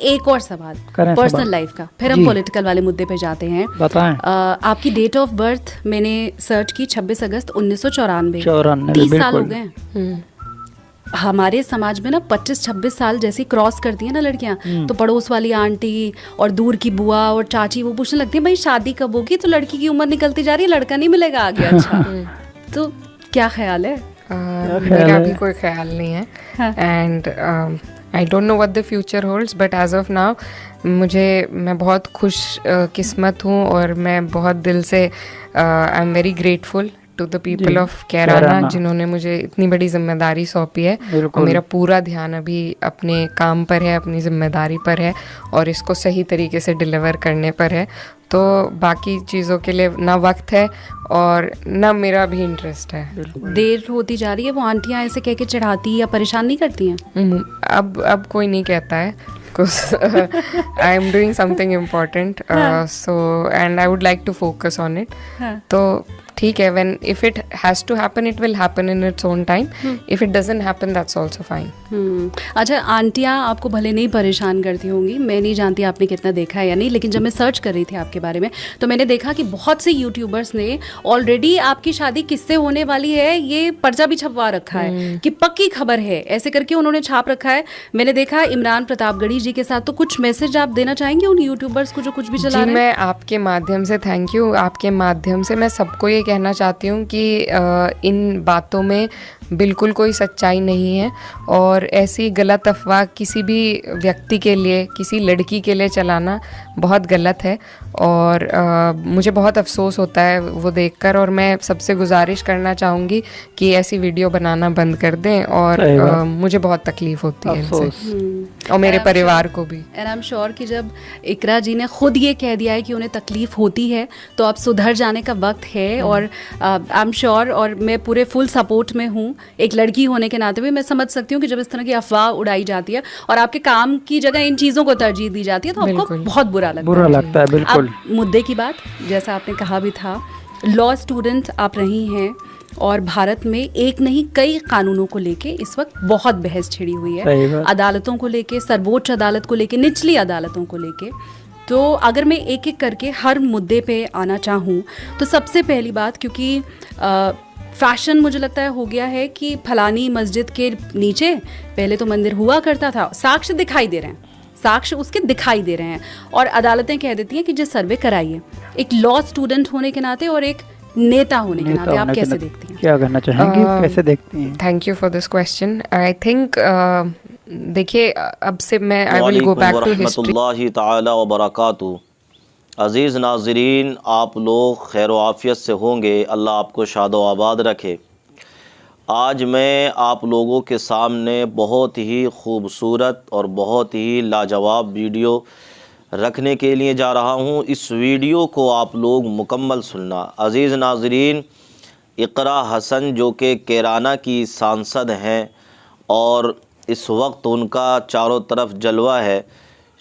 एक और सवाल पर्सनल लाइफ का, फिर हम पॉलिटिकल वाले मुद्दे पे जाते हैं। बताएं। आपकी डेट ऑफ बर्थ मैंने सर्च की 26 अगस्त 1994। 30 साल हो गए। हमारे समाज में ना 25-26 साल जैसे क्रॉस करती है ना लड़कियां, तो पड़ोस वाली आंटी और दूर की बुआ और चाची वो पूछने लगती है भाई शादी कब होगी, तो लड़की की उम्र निकलती जा रही है, लड़का नहीं मिलेगा आगे। अच्छा तो क्या ख्याल है? मेरा भी कोई ख्याल नहीं है, and I don't know what the future holds, but as of now मैं बहुत खुश किस्मत हूँ, और मैं बहुत दिल से I am very grateful to the people of Kairana जिन्होंने मुझे इतनी बड़ी जिम्मेदारी सौंपी है। और मेरा पूरा ध्यान अभी अपने काम पर है, अपनी जिम्मेदारी पर है, और इसको सही तरीके से डिलीवर करने पर है। तो बाकी चीज़ों के लिए ना वक्त है और ना मेरा भी इंटरेस्ट है। देर होती जा रही है, वो आंटियाँ ऐसे कह के चढ़ाती या परेशान नहीं करती हैं? अब कोई नहीं कहता है, because I am doing something important, so and I would like to focus on it. तो ठीक है, when if it has to happen, it will happen in its own time. If it doesn't happen, that's also fine. अच्छा, आंटियाँ आपको भले नहीं परेशान करती होंगी, मैं नहीं जानती आपने कितना देखा है या नहीं, लेकिन जब मैं सर्च कर रही थी आपके बारे में तो मैंने देखा कि बहुत से यूट्यूबर्स ने ऑलरेडी आपकी शादी किससे होने वाली है ये पर्चा भी छपवा रखा है कि पक्की खबर है, ऐसे करके उन्होंने छाप रखा है। मैंने देखा इमरान प्रतापगढ़ी जी के साथ, तो कुछ मैसेज आप देना चाहेंगे उन यूट्यूबर्स को जो कुछ भी चला रहे हैं? मैं आपके माध्यम से थैंक यू, आपके माध्यम से मैं सबको ये कहना चाहती हूँ कि इन बातों में बिल्कुल कोई सच्चाई नहीं है, और ऐसी गलत अफवाह किसी भी व्यक्ति के लिए, किसी लड़की के लिए चलाना बहुत गलत है। और मुझे बहुत अफसोस होता है वो देखकर, और मैं सबसे गुजारिश करना चाहूँगी कि ऐसी वीडियो बनाना बंद कर दें, और मुझे बहुत तकलीफ़ होती है इनसे, और मेरे परिवार को भी। एंड आई एम श्योर कि जब इकरा जी ने खुद ये कह दिया है कि उन्हें तकलीफ़ होती है, तो अब सुधर जाने का वक्त है। और आई एम श्योर, और मैं पूरे फुल सपोर्ट में हूँ, एक लड़की होने के नाते भी मैं समझ सकती हूँ कि जब इस तरह की अफवाह उड़ाई जाती है और आपके काम की जगह इन चीज़ों को तरजीह दी जाती है, तो आपको बहुत बुरा लगता है। बिल्कुल। अब मुद्दे की बात, जैसा आपने कहा भी था, लॉ स्टूडेंट आप रही हैं, और भारत में एक नहीं कई कानूनों को लेके इस वक्त बहुत बहस छिड़ी हुई है, अदालतों को लेके, सर्वोच्च अदालत को लेके, निचली अदालतों को लेके। तो अगर मैं एक एक करके हर मुद्दे पे आना चाहूँ, तो सबसे पहली बात, क्योंकि फैशन मुझे लगता है हो गया है कि फलानी मस्जिद के नीचे पहले तो मंदिर हुआ करता था, साक्ष्य दिखाई दे रहे हैं, साक्ष्य उसके दिखाई दे रहे हैं, और अदालतें कह देती हैं कि जो सर्वे कराइए। एक लॉ स्टूडेंट होने के नाते और एक नेता होने के नाते आप कैसे देखती हैं? क्या करना चाहेंगी, कैसे देखती हैं? Thank you for this question. I think देखिए, अब से मैं I will go back to history. रहमतुल्लाहि ताला व बरकातहू। अज़ीज़ नाज़रीन, आप लोग खैर व आफ़ियत से होंगे, अल्लाह आपको शाद व आबाद रखे। आज मैं आप लोगों के सामने बहुत ही खूबसूरत और बहुत ही लाजवाब वीडियो रखने के लिए जा रहा हूँ। इस वीडियो को आप लोग मुकम्मल सुनना। अज़ीज़ नाज़रीन, इक़रा हसन जो कि कैराना की सांसद हैं और इस वक्त उनका चारों तरफ जलवा है,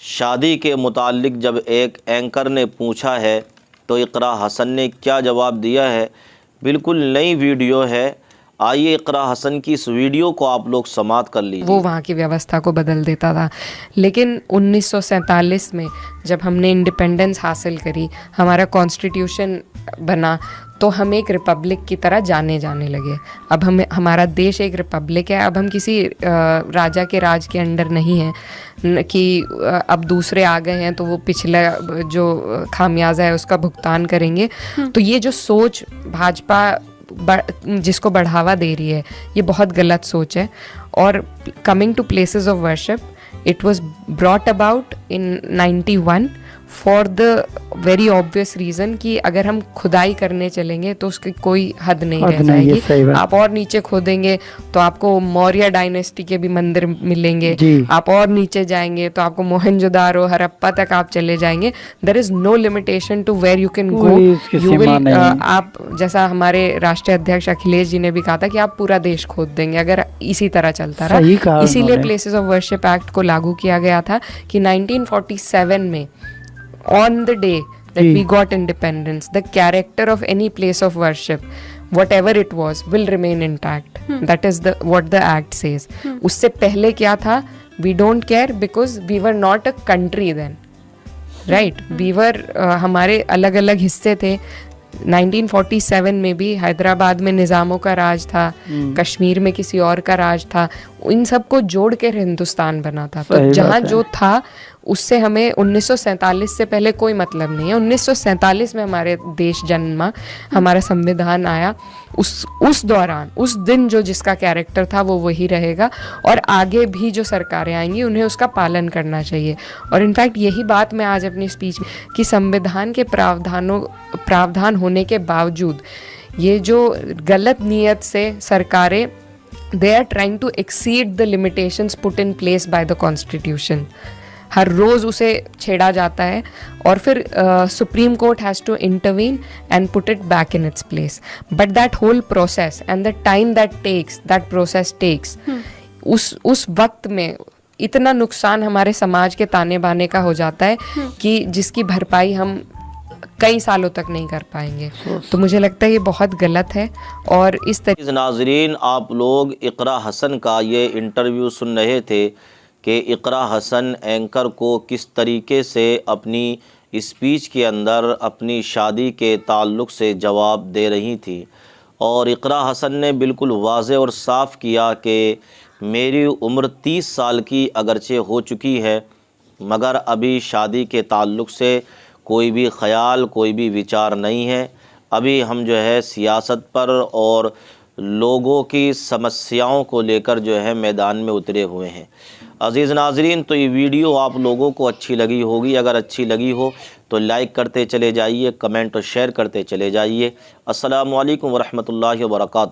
शादी के मुताल्लिक जब एक एंकर ने पूछा है तो इक़रा हसन ने क्या जवाब दिया है, बिल्कुल नई वीडियो है। आइए इक़रा हसन की इस वीडियो को आप लोग समाअत कर लीजिए। वो वहाँ की व्यवस्था को बदल देता था, लेकिन 1947 में जब हमने इंडिपेंडेंस हासिल करी, हमारा कॉन्स्टिट्यूशन बना, तो हम एक रिपब्लिक की तरह जाने लगे। अब हमारा देश एक रिपब्लिक है। अब हम किसी राजा के राज के अंडर नहीं हैं कि अब दूसरे आ गए हैं तो वो पिछला जो खामियाजा है उसका भुगतान करेंगे। तो ये जो सोच भाजपा जिसको बढ़ावा दे रही है, ये बहुत गलत सोच है। और coming to places of worship, it was brought about in 91 for the very obvious reason कि अगर हम खुदाई करने चलेंगे तो उसकी कोई हद नहीं रह जाएगी। आप और नीचे खोदेंगे तो आपको मौर्य डायनेस्टी के भी मंदिर मिलेंगे, आप और नीचे जाएंगे तो आपको मोहनजोदारो, हड़प्पा तक आप चले जाएंगे। There is no limitation to where you can go. You will आप, जैसा हमारे राष्ट्रीय अध्यक्ष अखिलेश जी ने भी कहा था कि आप पूरा देश खोद देंगे अगर इसी तरह चलता रहा। इसीलिए प्लेसेस ऑफ वर्शिप एक्ट को लागू किया गया था कि 1947 में on the day that we got independence, the character of any place of worship, whatever it was, will remain intact. That is what the act says. उससे पहले क्या था, we don't care because we were not a country then, right. We were, हमारे अलग अलग हिस्से थे। 1947 में भी हैदराबाद में निज़ामों का राज था, कश्मीर में किसी और का राज था, इन सबको जोड़ के हिंदुस्तान बना था। तो जहाँ जो था उससे हमें 1947 से पहले कोई मतलब नहीं है। 1947 में हमारे देश जन्मा, हमारा संविधान आया, उस दौरान, उस दिन जो जिसका कैरेक्टर था वो वही रहेगा, और आगे भी जो सरकारें आएंगी उन्हें उसका पालन करना चाहिए। और इनफैक्ट यही बात मैं आज अपनी स्पीच में, कि संविधान के प्रावधान होने के बावजूद ये जो गलत नियत से सरकारें, they are trying to exceed the limitations put in place by the constitution, हर रोज़ उसे छेड़ा जाता है, और फिर supreme court has to intervene and put it back in its place. But that whole process and the time that process takes, उस वक्त में इतना नुकसान हमारे समाज के ताने बाने का हो जाता है कि जिसकी भरपाई हम कई सालों तक नहीं कर पाएंगे। तो मुझे लगता है ये बहुत गलत है। और इस तरह नाज़रीन, आप लोग इकरा हसन का ये इंटरव्यू सुन रहे थे कि इकरा हसन एंकर को किस तरीके से अपनी स्पीच के अंदर अपनी शादी के ताल्लुक़ से जवाब दे रही थी। और इकरा हसन ने बिल्कुल वाज़े और साफ़ किया कि मेरी उम्र 30 साल की अगरचे हो चुकी है, मगर अभी शादी के ताल्लुक़ से कोई भी ख़याल, कोई भी विचार नहीं है। अभी हम जो है सियासत पर और लोगों की समस्याओं को लेकर जो है मैदान में उतरे हुए हैं। अज़ीज़ नाज़रीन, तो ये वीडियो आप लोगों को अच्छी लगी होगी। अगर अच्छी लगी हो तो लाइक करते चले जाइए, कमेंट और शेयर करते चले जाइए। अस्सलामु अलैकुम वरहमतुल्लाहि वबरकातुहू।